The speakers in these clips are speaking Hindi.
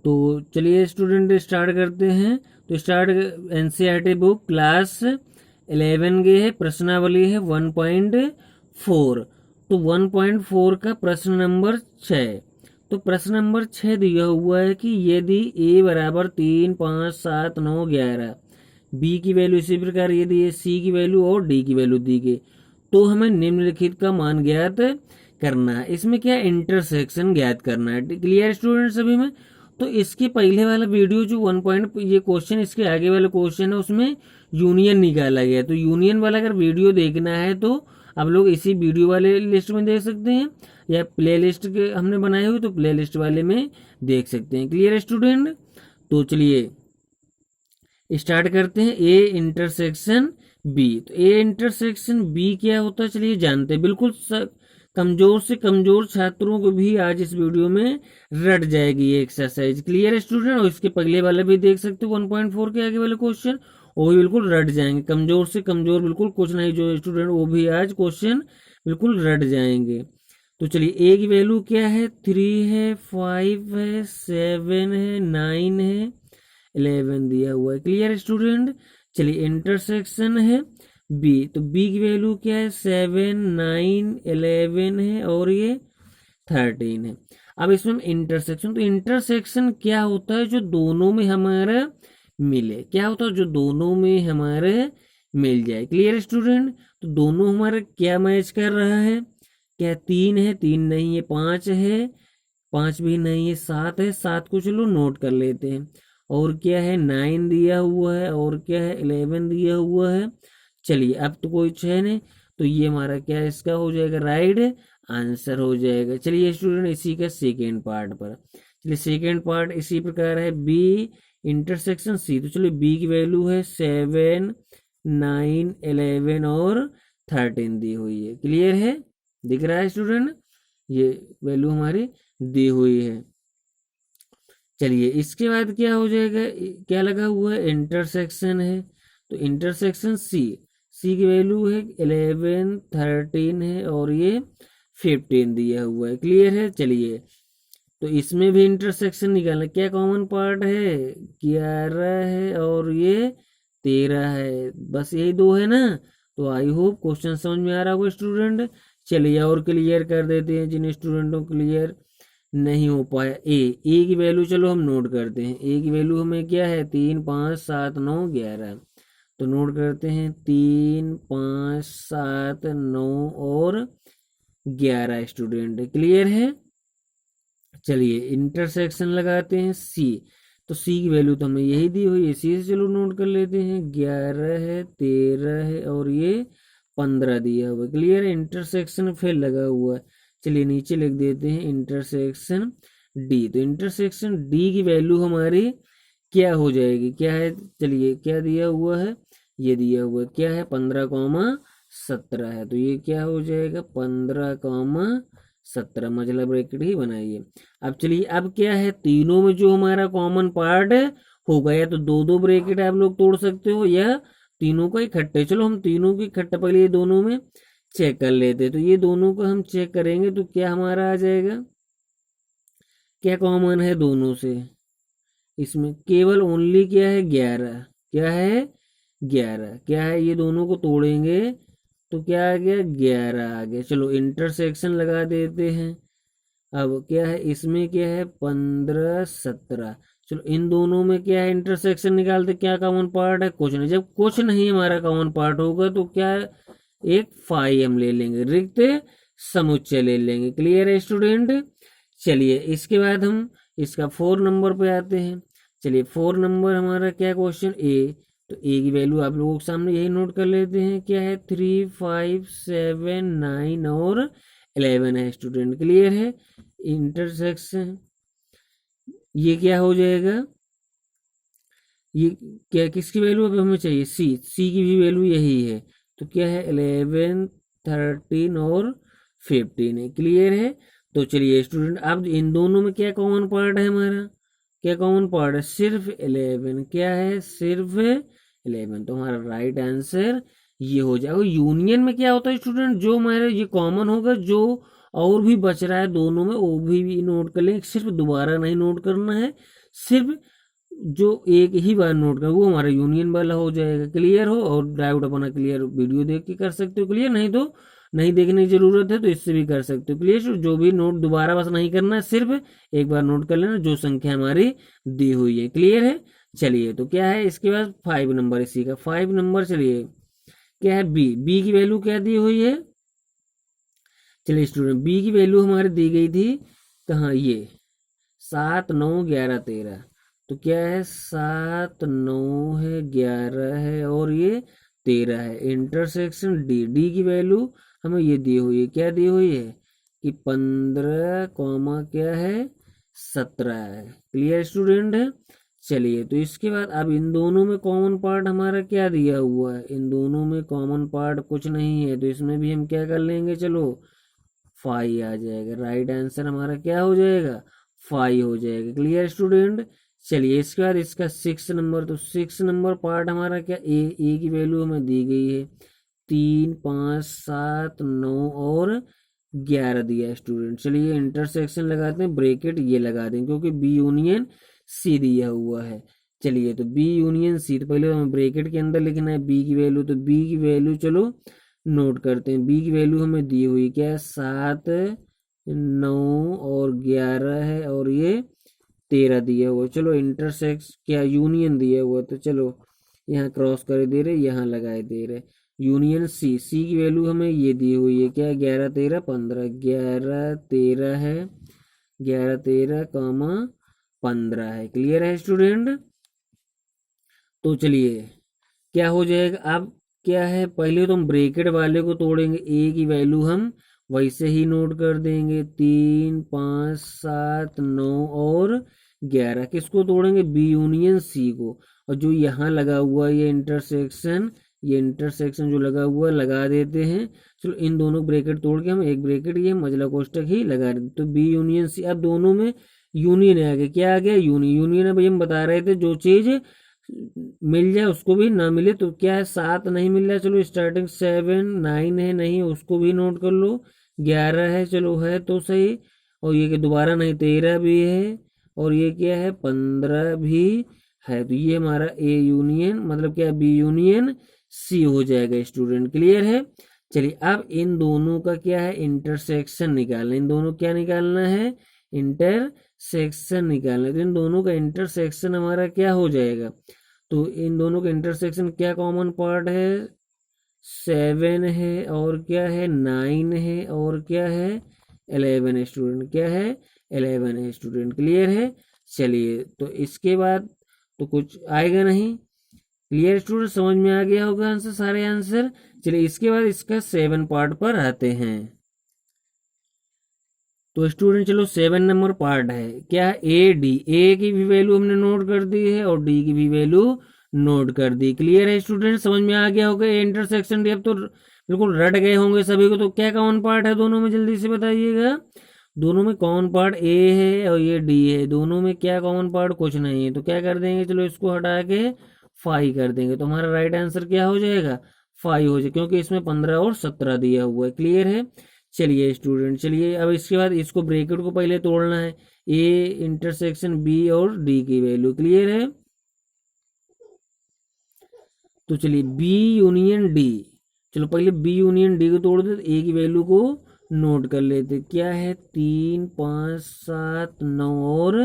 तो चलिए स्टूडेंट स्टार्ट करते हैं। तो स्टार्ट एनसीईआरटी बुक क्लास 11 के है, प्रश्नावली है 1.4। तो 1.4 का प्रश्न नंबर 6। तो प्रश्न नंबर 6 दिया हुआ है कि यदि a बराबर 3, 5, 7, 9, 11, b की वैल्यू इसी प्रकार यदि ये c की वैल्यू और d की वैल्यू दी गई तो हमें निम्नलिखित का मान ज्ञात करना है। इसमें क्या इंटरसेक्शन ज्ञात करना है। क्लियर स्टूडेंट सभी में। तो इसके पहले वाला वीडियो जो 1 पॉइंट ये क्वेश्चन इसके आगे वाला क्वेश्चन है उसमें यूनियन निकाला गया। तो यूनियन वाला अगर वीडियो देखना है तो आप लोग इसी वीडियो वाले लिस्ट में देख सकते हैं, या प्ले लिस्ट के हमने बनाए हुए तो प्ले लिस्ट वाले में देख सकते हैं। Clear student. तो चलिए स्टार्ट करते हैं। A intersection B. तो ए इंटरसेक्शन बी क्या होता है चलिए जानते हैं। बिल्कुल कमजोर से कमजोर छात्रों को भी आज इस वीडियो में रट जाएगी ये एक्सरसाइज। Clear student. और इसके पहले वाला भी देख सकते हो 1.4 के आगे वाले क्वेश्चन, वो भी बिल्कुल रट जाएंगे। कमजोर से कमजोर बिल्कुल कुछ नहीं जो स्टूडेंट, वो भी आज क्वेश्चन बिल्कुल रट जाएंगे। तो चलिए ए की वैल्यू क्या है, 3 है, 5 है, 7 है, 9 है, 11 दिया हुआ है। Clear student. चलिए इंटरसेक्शन है बी। तो बी की वैल्यू क्या है, 7, 9, 11 है और ये 13 है। अब इसमें इंटरसेक्शन, तो इंटरसेक्शन क्या होता है जो दोनों में हमारा मिले। क्या होता है जो दोनों में हमारे मिल जाए। Clear student. तो दोनों हमारा क्या मैच कर रहा है, क्या 3 है, 3 नहीं है, 5 है, 5 भी नहीं है, 7 है, 7 को चलो नोट कर लेते हैं। और क्या है 9 दिया हुआ है, और क्या है 11 दिया हुआ है। चलिए अब तो कोई है नहीं, तो ये हमारा क्या इसका हो जाएगा राइट आंसर हो जाएगा। चलिए स्टूडेंट इसी का सेकेंड पार्ट पर। चलिए सेकेंड पार्ट इसी प्रकार है, बी इंटरसेक्शन सी। तो चलिए बी की वैल्यू है 7, 9, 11 और 13 दी हुई है। क्लियर है, दिख रहा है स्टूडेंट, ये वैल्यू हमारी दी हुई है। चलिए इसके बाद क्या हो जाएगा, क्या लगा हुआ है इंटरसेक्शन है। तो इंटरसेक्शन सी, सी की वैल्यू है 11, 13 है और ये 15 दिया हुआ है। क्लियर है। चलिए तो इसमें भी इंटरसेक्शन निकालना, क्या कॉमन पार्ट है, 11 है और ये 13 है, बस यही दो है ना। तो आई होप क्वेश्चन समझ में आ रहा होगा स्टूडेंट। चलिए और क्लियर कर देते हैं जिन स्टूडेंटों क्लियर नहीं हो पाया। ए की वैल्यू चलो हम नोट करते हैं। ए की वैल्यू हमें क्या है, 3, 5, 7, 9, 11। तो नोट करते हैं 3, 5, 7, 9 और 11 स्टूडेंट। क्लियर है। चलिए इंटरसेक्शन लगाते हैं सी। तो सी की वैल्यू तो हमें यही दी हुई है, सी से चलो नोट कर लेते हैं, 11 है, 13 है और ये 15 दिया हुआ है। क्लियर है। इंटरसेक्शन फिर लगा हुआ है। चलिए नीचे लिख देते हैं इंटरसेक्शन डी। तो इंटरसेक्शन डी की वैल्यू हमारी क्या हो जाएगी, क्या है चलिए क्या दिया हुआ है, ये दिया हुआ है क्या है 15,17 है। तो ये क्या हो जाएगा 15,17, मतलब ब्रैकेट ही बनाइए। अब चलिए अब क्या है, तीनों में जो हमारा कॉमन पार्ट हो गया, तो दो दो ब्रैकेट आप लोग तोड़ सकते हो या तीनों का इकट्ठे। चलो हम तीनों की इकट्ठा पहले ये दोनों में चेक कर लेते हैं। तो ये दोनों को हम चेक करेंगे तो क्या हमारा आ जाएगा, क्या कॉमन है दोनों से, इसमें केवल ओनली क्या है 11, क्या है 11, क्या है ये दोनों को तोड़ेंगे तो क्या आ गया 11 आ गया। चलो इंटरसेक्शन लगा देते हैं। अब क्या है इसमें क्या है 15, 17। चलो इन दोनों में क्या है इंटरसेक्शन निकालते, क्या कॉमन पार्ट है, कुछ नहीं। जब कुछ नहीं हमारा कॉमन पार्ट होगा तो क्या है एक फाई हम ले लेंगे, रिक्त समुच्चय ले लेंगे। क्लियर है स्टूडेंट। चलिए इसके बाद हम इसका 4 नंबर पे आते हैं। चलिए 4 नंबर हमारा क्या क्वेश्चन ए। तो ए की वैल्यू आप लोगों के सामने यही नोट कर लेते हैं, क्या है 3, 5, 7, 9 और 11 है स्टूडेंट। क्लियर है। इंटरसेक्शन ये क्या हो जाएगा, ये क्या किसकी वैल्यू अब हमें चाहिए, सी, सी की भी वैल्यू यही है। तो क्या है 11, 13 और 15 है। क्लियर है। तो चलिए स्टूडेंट अब इन दोनों में क्या कॉमन पार्ट है हमारा, क्या कॉमन पार्ट है, सिर्फ 11, क्या है सिर्फ 11। तो हमारा राइट आंसर ये हो जाएगा। यूनियन में क्या होता है स्टूडेंट, जो हमारे ये कॉमन होगा, जो और भी बच रहा है दोनों में वो भी नोट कर लेंगे, सिर्फ दोबारा नहीं नोट करना है, सिर्फ जो एक ही बार नोट कर वो हमारा यूनियन वाला हो जाएगा। क्लियर हो, और डाउट अपना क्लियर वीडियो देख के कर सकते हो क्लियर, नहीं तो नहीं देखने की जरूरत है तो इससे भी कर सकते हो क्लियर। जो भी नोट दोबारा बस नहीं करना है, सिर्फ एक बार नोट कर लेना जो संख्या हमारी दी हुई है। क्लियर है। चलिए तो क्या है इसके बाद 5 नंबर, इसी का 5 नंबर। चलिए क्या है, बी। बी की वैल्यू क्या दी हुई है, चलिए स्टूडेंट बी की वैल्यू हमारी दी गई थी कहाँ, ये 7 9 11 13। तो क्या है, 7 9 है, 11 है और ये 13 है। Intersection D. डी की वैल्यू हमें ये दी हुई है, क्या दी हुई है कि 15 कॉमा क्या है 17 है। क्लियर स्टूडेंट है। चलिए तो इसके बाद अब इन दोनों में कॉमन पार्ट हमारा क्या दिया हुआ है, इन दोनों में कॉमन पार्ट कुछ नहीं है तो इसमें भी हम क्या कर लेंगे, चलो 5 आ जाएगा। राइट आंसर हमारा क्या हो जाएगा, 5 हो जाएगा। Clear student. चलिए इसके बाद इसका 6 नंबर, तो 6 नंबर पार्ट हमारा क्या, ए की वैल्यू हमें दी गई है 3 5 7 9 और 11 दिया है स्टूडेंट। चलिए इंटरसेक्शन लगाते हैं, ब्रेकेट ये लगा दें क्योंकि बी यूनियन सी दिया हुआ है। चलिए तो बी यूनियन सी, तो पहले हमें ब्रेकेट के अंदर लिखना है बी की वैल्यू, तो बी की वैल्यू चलो नोट करते हैं। बी की वैल्यू हमें दी हुई क्या है, 7 9 और 11 है और ये 13 दिया हुआ। चलो इंटरसेक्स क्या यूनियन दिया हुआ, तो चलो यहाँ क्रॉस कर दे रहे, यहाँ लगाए दे रहे। Union C. सी की वैल्यू हमें ये दी हुई है क्या, 11 13 15, 11 13 है, 11 13 कामा 15 है। क्लियर है स्टूडेंट। तो चलिए क्या हो जाएगा, अब क्या है पहले तो हम ब्रेकेट वाले को तोड़ेंगे, ए की वैल्यू हम वैसे ही नोट कर देंगे 3 5 7 9 और 11। किसको तोड़ेंगे, बी यूनियन सी को। और जो यहाँ लगा हुआ ये इंटरसेक्शन, ये इंटरसेक्शन जो लगा हुआ लगा देते हैं। चलो इन दोनों ब्रेकेट तोड़ के हम एक ब्रेकेट ये मजला कोष्टक ही लगा देते, तो बी यूनियन सी। अब दोनों में यूनियन आ गया, क्या आ गया, यूनियन। यूनियन अभी हम बता रहे थे जो चीज मिल जाए उसको भी ना मिले, तो क्या है 7 नहीं मिल रहा है, चलो स्टार्टिंग 7 9 है नहीं, उसको भी नोट कर लो। 11 है, चलो है तो सही, और ये कि दोबारा नहीं 13 भी है, और ये क्या है 15 भी है। तो ये हमारा ए यूनियन मतलब क्या, बी यूनियन सी हो जाएगा स्टूडेंट। क्लियर है। चलिए अब इन दोनों का क्या है, इंटरसेक्शन निकालना। इन दोनों क्या निकालना है, इंटरसेक्शन निकालना है। तो इन दोनों का इंटरसेक्शन हमारा क्या हो जाएगा, तो इन दोनों का इंटरसेक्शन क्या कॉमन पार्ट है, 7 है और क्या है 9 है और क्या है 11 है स्टूडेंट। क्या है 11 है स्टूडेंट। क्लियर है। चलिए तो इसके बाद तो कुछ आएगा नहीं। क्लियर स्टूडेंट, समझ में आ गया होगा आंसर, सारे आंसर। चलिए इसके बाद इसका 7 पार्ट पर आते हैं। तो स्टूडेंट चलो 7 नंबर पार्ट है क्या, ए डी। ए की भी वैल्यू हमने नोट कर दी है और डी की भी वैल्यू नोट कर दी। क्लियर है स्टूडेंट, समझ में आ गया होगा। ए इंटरसेक्शन डी, अब तो बिल्कुल रट गए होंगे सभी को। तो क्या कॉमन पार्ट है दोनों में, जल्दी से बताइएगा। दोनों में कॉमन पार्ट ए है और ये डी है, दोनों में क्या कॉमन पार्ट, कुछ नहीं है। तो क्या कर देंगे, चलो इसको हटा के 5 कर देंगे, तो हमारा राइट आंसर क्या हो जाएगा, 5 हो जाएगा, क्योंकि इसमें 15 और 17 दिया हुआ है। क्लियर है। चलिए स्टूडेंट, चलिए अब इसके बाद इसको ब्रैकेट को पहले तोड़ना है, ए इंटरसेक्शन बी और डी की वैल्यू। क्लियर है। तो चलिए बी यूनियन डी, चलो पहले बी यूनियन डी को तोड़ दे, तो ए की वैल्यू को नोट कर लेते। क्या है 3 5 7 9 और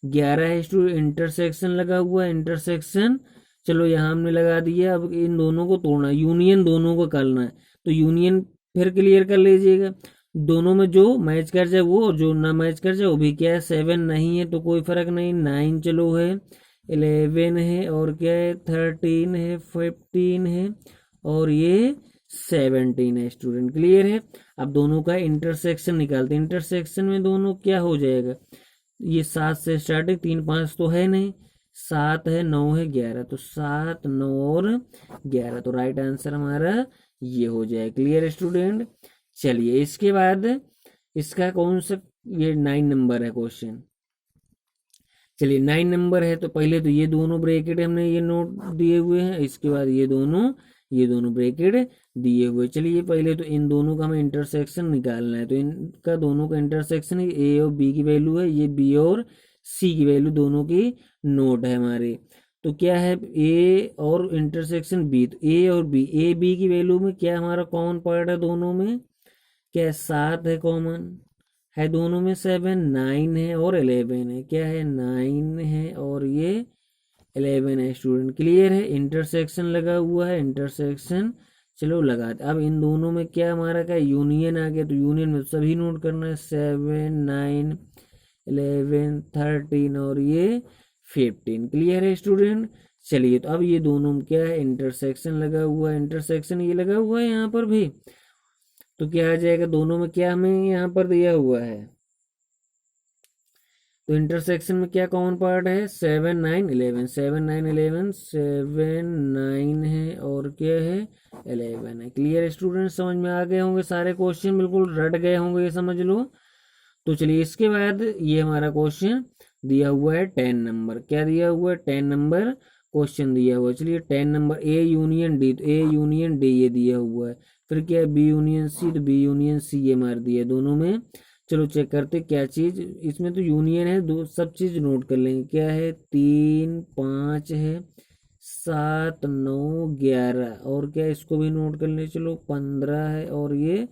11 है स्टूडेंट। इंटरसेक्शन लगा हुआ है, इंटरसेक्शन चलो यहाँ हमने लगा दिया। अब इन दोनों को तोड़ना है, यूनियन दोनों को करना है, तो यूनियन फिर क्लियर कर लीजिएगा। दोनों में जो मैच कर जाए वो, और जो ना मैच कर जाए वो भी। क्या है 7 नहीं है तो कोई फर्क नहीं, 9 चलो है, 11 है और क्या है 13 है, 15 है और ये 17 है स्टूडेंट। क्लियर है। अब दोनों का इंटरसेक्शन निकालते हैं। इंटरसेक्शन में दोनों क्या हो जाएगा, ये 7 से स्टार्टिंग, 3 5 तो है नहीं, 7 है 9 है 11, तो 7 9 और 11, तो राइट आंसर हमारा ये हो जाए। Clear student. चलिए इसके बाद इसका कौन सा, ये 9 नंबर है क्वेश्चन। चलिए 9 नंबर है, तो पहले तो ये दोनों ब्रैकेट हमने ये नोट दिए हुए हैं, इसके बाद ये दोनों ब्रैकेट दिए हुए। चलिए पहले तो इन दोनों का हमें इंटरसेक्शन निकालना है, तो इनका दोनों का इंटरसेक्शन ए और बी की वैल्यू है, ये बी और सी की वैल्यू दोनों की नोट है हमारे। तो क्या है ए और इंटरसेक्शन बी, तो ए और बी, ए बी की वैल्यू में क्या हमारा कॉमन पार्ट है दोनों में, क्या है 7 है कॉमन है दोनों में, 7 9 है और 11 है, क्या है 9 है और ये 11 है स्टूडेंट। क्लियर है, इंटरसेक्शन लगा हुआ है, इंटरसेक्शन चलो लगा दे। अब इन दोनों में क्या हमारा क्या यूनियन आ गया, तो यूनियन में सभी नोट करना है, 7 9 11 13 और ये 15। क्लियर है स्टूडेंट। चलिए तो अब ये दोनों में क्या है इंटरसेक्शन लगा हुआ है, इंटरसेक्शन ये लगा हुआ है यहाँ पर भी, तो क्या आ जाएगा दोनों में, क्या हमें यहाँ पर दिया हुआ है, तो इंटरसेक्शन में क्या कॉमन पार्ट है, 7 9 11, 7 9 11, 7 9 है और क्या है 11 है। क्लियर स्टूडेंट, समझ में आ गए होंगे सारे क्वेश्चन, बिल्कुल रट गए होंगे ये समझ लो। तो चलिए इसके बाद ये हमारा क्वेश्चन दिया हुआ है 10 नंबर, क्या दिया हुआ है 10 नंबर क्वेश्चन दिया हुआ है। चलिए 10 नंबर ए यूनियन डी, तो ए यूनियन डी ये दिया हुआ है, फिर क्या है बी यूनियन सी, तो बी यूनियन सी ये मार दिया दोनों में। चलो चेक करते क्या चीज इसमें, तो यूनियन है दो, सब चीज नोट कर लेंगे, क्या है 3 5 है, 7 9 11 और क्या इसको भी नोट कर ले, चलो 15 है और ये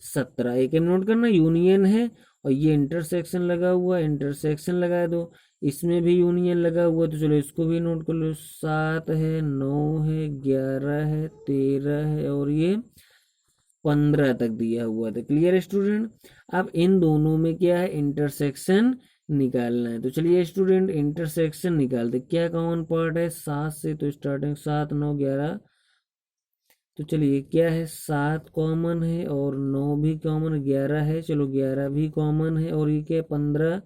17, एक नोट करना यूनियन है, और ये इंटरसेक्शन लगा हुआ है, इंटरसेक्शन लगा दो, इसमें भी यूनियन लगा हुआ है, तो चलो इसको भी नोट कर लो, 7 है 9 है 11 है 13 है और ये 15 तक दिया हुआ था। क्लियर स्टूडेंट, अब इन दोनों में क्या है इंटरसेक्शन निकालना है, तो चलिए स्टूडेंट इंटरसेक्शन निकालते, क्या कॉमन पार्ट है 7 से, तो स्टार्टिंग 7 9 11, तो चलिए क्या है 7 कॉमन है और 9 भी कॉमन, 11 है, चलो 11 भी कॉमन है और ये क्या है 15,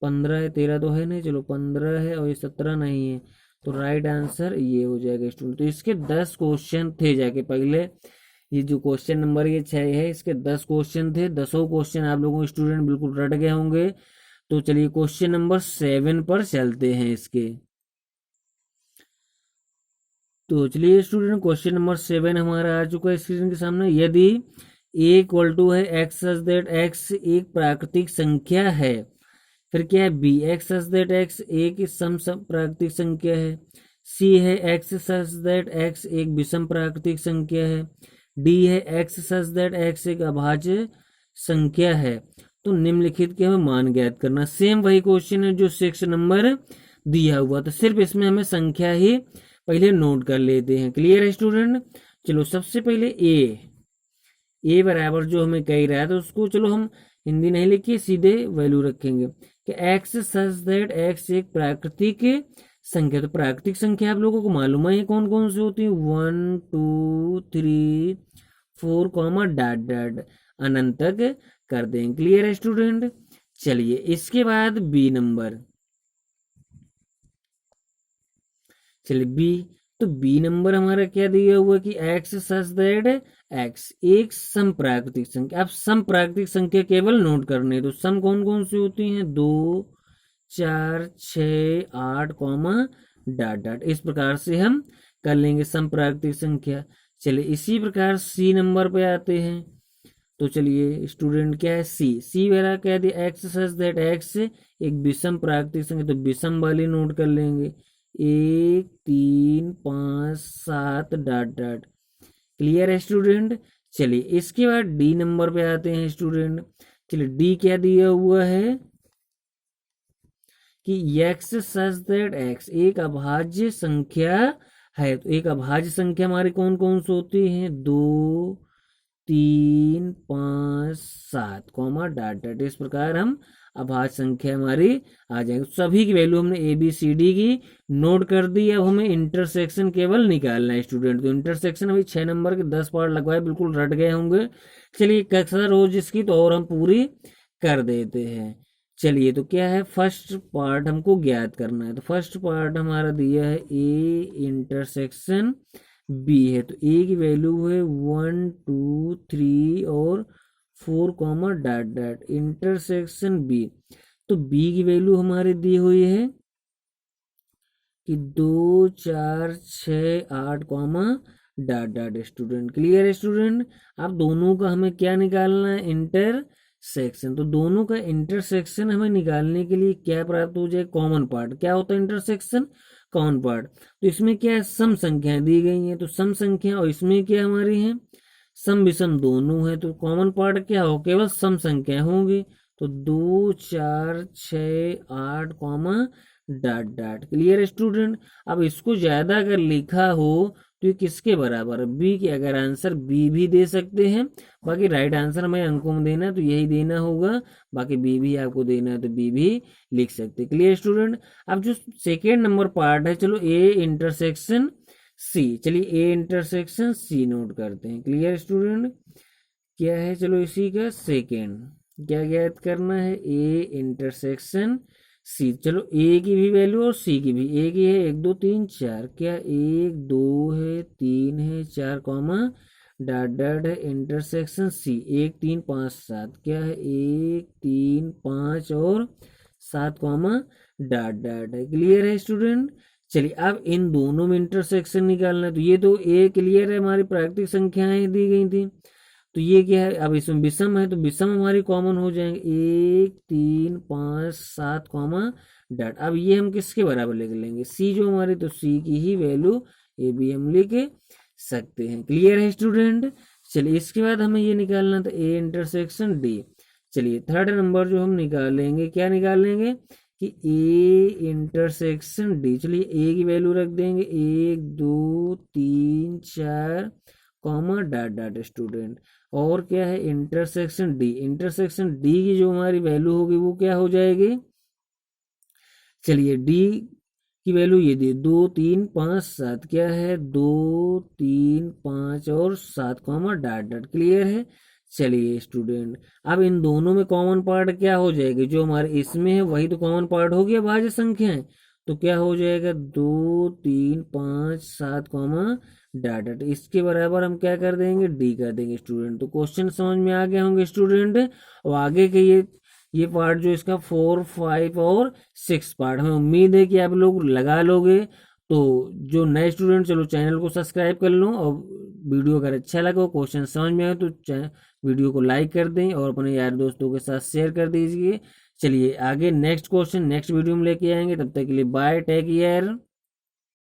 15 है, 13 तो है नहीं, चलो 15 है और ये 17 नहीं है, तो राइट आंसर ये हो जाएगा स्टूडेंट। तो इसके 10 क्वेश्चन थे जाके पहले, ये जो क्वेश्चन नंबर ये 6 है इसके 10 क्वेश्चन थे, 10 क्वेश्चन आप लोगों के स्टूडेंट बिल्कुल रट गए होंगे। तो चलिए क्वेश्चन नंबर 7 पर चलते हैं इसके। तो चलिए स्टूडेंट क्वेश्चन नंबर 7 हमारा आ चुका है स्क्रीन के सामने। यदि ए इक्वल टू है एक्स सच दैट एक्स एक प्राकृतिक संख्या है, फिर क्या है B X such that X एक सम प्राकृतिक संख्या है, सी है एक्स सच दैट एक्स एक विषम प्राकृतिक संख्या है, डी है एक्स सच दैट एक्स एक अभाज्य संख्या है, तो निम्नलिखित के हमें मान ज्ञात करना। सेम वही क्वेश्चन है जो 6 नंबर दिया हुआ, तो सिर्फ इसमें हमें संख्या ही पहले नोट कर लेते हैं। क्लियर है स्टूडेंट, चलो सबसे पहले ए बराबर जो हमें कह रहा है, तो उसको चलो हम हिंदी नहीं लिखिए सीधे वैल्यू रखेंगे कि एक्स सच दैट एक्स एक प्राकृतिक संख्या, तो प्राकृतिक संख्या आप लोगों को मालूम है कौन कौन सी होती है, 1 2 3 4 कॉमा डॉट डॉट अनंत तक कर देंगे। क्लियर है स्टूडेंट, चलिए इसके बाद बी नंबर, चलिए बी, तो बी नंबर हमारा क्या दिया हुआ कि एक्स सच दैट एक्स एक सम प्राकृतिक संख्या। अब सम प्राकृतिक संख्या केवल नोट करने, तो सम कौन कौन सी होती हैं, 2 4 6 8 कॉमा डॉट डॉट, इस प्रकार से हम कर लेंगे सम प्राकृतिक संख्या। चलिए इसी प्रकार सी नंबर पे आते हैं, तो चलिए स्टूडेंट क्या है सी वाला क्या दिया एक्स सच दैट एक्स एक विषम प्राकृतिक संख्या, तो विषम वाली नोट कर लेंगे 1 3 5 7 डॉट डॉट। क्लियर है स्टूडेंट, चलिए इसके बाद डी नंबर पे आते हैं स्टूडेंट। चलिए डी क्या दिया हुआ है कि एक्स सच दैट एक्स एक अभाज्य संख्या है, तो एक अभाज्य संख्या हमारी कौन कौन सी होती है, 2 3 5 7 कॉमा डॉट डॉट, इस प्रकार हम अभाज्य संख्या हमारी आ जाएगी। सभी की वैल्यू हमने ए बी सी डी की नोट कर दी। अब हमें इंटरसेक्शन केवल निकालना है स्टूडेंट, तो इंटरसेक्शन अभी 6 नंबर के 10 पार्ट लगवाए, बिल्कुल रट गए होंगे। चलिए कक्षा रोज इसकी तो और हम पूरी कर देते हैं। चलिए तो क्या है फर्स्ट पार्ट हमको ज्ञात करना है, तो फर्स्ट पार्ट हमारा दिया है ए इंटरसेक्शन बी है, तो ए की वैल्यू है 1 2 3 और 4 comma dot dot intersection B, तो बी की वैल्यू हमारी दी हुई है कि 2 4 6 8 comma dot dot student. Clear है स्टूडेंट, अब दोनों का हमें क्या निकालना है इंटरसेक्शन सेक्शन। तो दोनों का इंटरसेक्शन हमें निकालने के लिए क्या प्राप्त हो जाए, कॉमन पार्ट। क्या होता है इंटरसेक्शन, कॉमन पार्ट। तो इसमें क्या है, सम संख्याएं दी गई हैं, तो सम संख्या, और इसमें क्या हमारी है, सम विषम दोनों है, तो कॉमन पार्ट क्या हो, केवल सम संख्या होंगी। तो 2 4 6 8 comma dot dot. Clear student. अब इसको ज्यादा अगर लिखा हो तो ये किसके बराबर है, बी के। अगर आंसर बी भी दे सकते हैं, बाकी राइट आंसर हमें अंकों में देना है तो यही देना होगा, बाकी बी भी आपको देना है तो बी भी लिख सकते। Clear student. अब जो सेकेंड नंबर पार्ट है, चलो ए इंटरसेक्शन सी, चलिए ए इंटरसेक्शन सी नोट करते हैं। Clear student. क्या है, चलो इसी का सेकेंड क्या ज्ञात करना है, ए इंटरसेक्शन सी। चलो ए की भी वैल्यू और सी की भी। ए की है 1 2 3 4, क्या 1 2 है, 3 है, 4 कॉमा डॉट डॉट है, इंटरसेक्शन सी 1 3 5 7, क्या है 1 3 5 और 7 कॉमा डॉट डॉट है। क्लियर है स्टूडेंट। चलिए अब इन दोनों में इंटरसेक्शन निकालना है, तो ये तो ए क्लियर है, हमारी प्राकृतिक संख्याएं दी गई थी। तो ये क्या है, अब इसमें विषम है तो विषम हमारी कॉमन हो जाएंगे, 1 3 5 7 कॉमा डॉट। अब ये हम किसके बराबर लिख लेंगे, सी जो हमारी, तो सी की ही वैल्यू ए बी हम लिख सकते हैं। क्लियर है स्टूडेंट। चलिए इसके बाद हमें ये निकालना था ए इंटरसेक्शन डी। चलिए थर्ड नंबर जो हम निकालेंगे, क्या निकालेंगे कि ए इंटरसेक्शन डी। चलिए ए की वैल्यू रख देंगे 1 2 3 4 कॉमा डॉट डॉट स्टूडेंट। और क्या है, इंटरसेक्शन डी। इंटरसेक्शन डी की जो हमारी वैल्यू होगी वो क्या हो जाएगी, चलिए डी की वैल्यू ये दी 2 3 5 7, क्या है 2 3 5 और 7 कॉमा डॉट डॉट। क्लियर है। चलिए स्टूडेंट, अब इन दोनों में कॉमन पार्ट क्या हो जाएगी, जो हमारे इसमें है वही तो कॉमन पार्ट हो गया, भाज्य संख्याएं। तो क्या हो जाएगा 2 3 5 7 कॉमा डॉट डॉट। इसके बराबर हम क्या कर देंगे, डी कर देंगे स्टूडेंट। तो क्वेश्चन समझ में आ गए होंगे स्टूडेंट। और आगे के ये पार्ट जो इसका 4 5 और 6 पार्ट, हमें उम्मीद है कि आप लोग लगा लोगे। तो जो नए स्टूडेंट, चलो चैनल को सब्सक्राइब कर लो, और वीडियो अगर अच्छा लगा, क्वेश्चन समझ में आए तो वीडियो को लाइक कर दें और अपने यार दोस्तों के साथ शेयर कर दीजिए। चलिए आगे नेक्स्ट क्वेश्चन नेक्स्ट वीडियो में लेके आएंगे, तब तक के लिए बाय, टेक केयर।